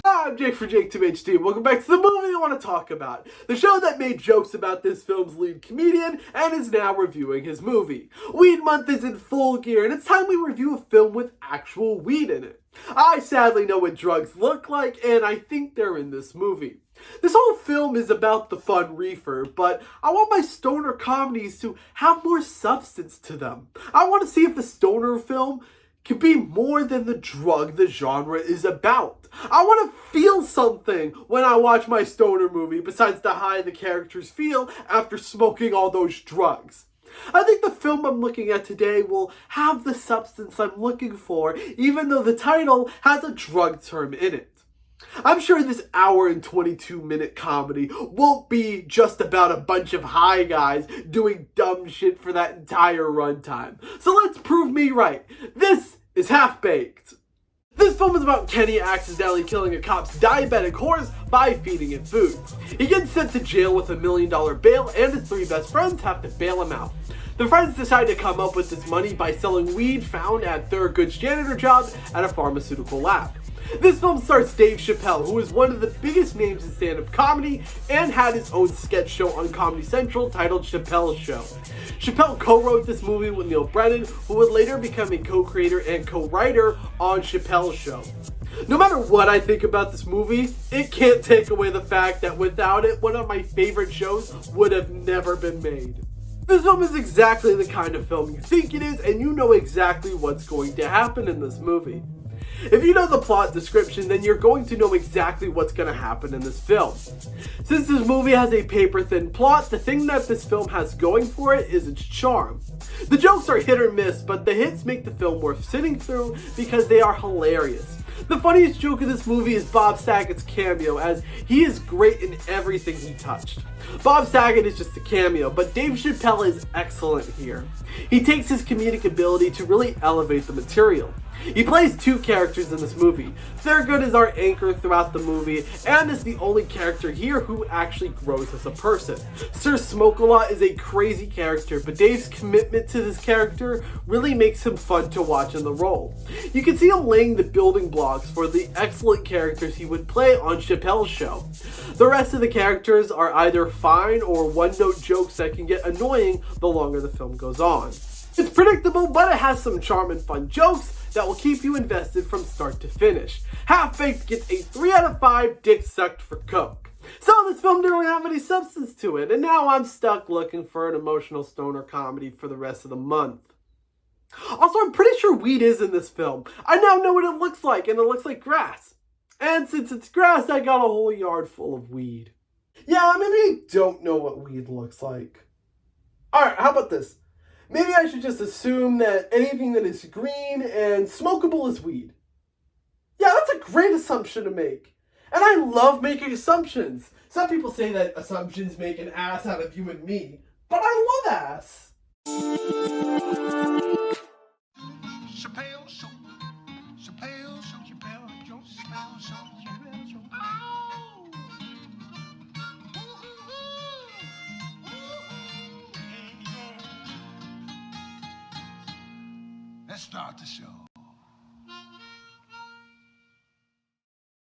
I'm Jake for JacobTubeHD, and welcome back to the movie I want to talk about. The show that made jokes about this film's lead comedian and is now reviewing his movie. Weed Month is in full gear, and it's time we review a film with actual weed in it. I sadly know what drugs look like, and I think they're in this movie. This whole film is about the fun reefer, but I want my stoner comedies to have more substance to them. I want to see if a stoner film can be more than the drug the genre is about. I want to feel something when I watch my stoner movie besides the high the characters feel after smoking all those drugs. I think the film I'm looking at today will have the substance I'm looking for, even though the title has a drug term in it. I'm sure this hour and 22-minute comedy won't be just about a bunch of high guys doing dumb shit for that entire runtime. So let's prove me right. This is Half-Baked. This film is about Kenny accidentally killing a cop's diabetic horse by feeding it food. He gets sent to jail with $1 million bail, and his three best friends have to bail him out. The friends decide to come up with this money by selling weed found at Thurgood's janitor job at a pharmaceutical lab. This film stars Dave Chappelle, who is one of the biggest names in stand-up comedy and had his own sketch show on Comedy Central titled Chappelle's Show. Chappelle co-wrote this movie with Neil Brennan, who would later become a co-creator and co-writer on Chappelle's Show. No matter what I think about this movie, it can't take away the fact that without it, one of my favorite shows would have never been made. This film is exactly the kind of film you think it is, and you know exactly what's going to happen in this movie. If you know the plot description, then you're going to know exactly what's going to happen in this film. Since this movie has a paper-thin plot, the thing that this film has going for it is its charm. The jokes are hit or miss, but the hits make the film worth sitting through because they are hilarious. The funniest joke of this movie is Bob Saget's cameo, as he is great in everything he touched. Bob Saget is just a cameo, but Dave Chappelle is excellent here. He takes his comedic ability to really elevate the material. He plays two characters in this movie. Thurgood is our anchor throughout the movie, and is the only character here who actually grows as a person. Sir Smoke-A-Lot is a crazy character, but Dave's commitment to this character really makes him fun to watch in the role. You can see him laying the building blocks for the excellent characters he would play on Chappelle's Show. The rest of the characters are either fine or one-note jokes that can get annoying the longer the film goes on. It's predictable, but it has some charm and fun jokes that will keep you invested from start to finish. Half-Baked gets a 3 out of 5 dick sucked for coke. So this film didn't really have any substance to it, and now I'm stuck looking for an emotional stoner comedy for the rest of the month. Also, I'm pretty sure weed is in this film. I now know what it looks like, and it looks like grass. And since it's grass, I got a whole yard full of weed. Yeah, maybe I don't know what weed looks like. Alright, how about this? Maybe I should just assume that anything that is green and smokable is weed. Yeah, that's a great assumption to make. And I love making assumptions. Some people say that assumptions make an ass out of you and me, but I love ass. Chappelle Show. Chappelle Show. Chappelle Show. Chappelle Show. Chappelle Show. Let's start the show.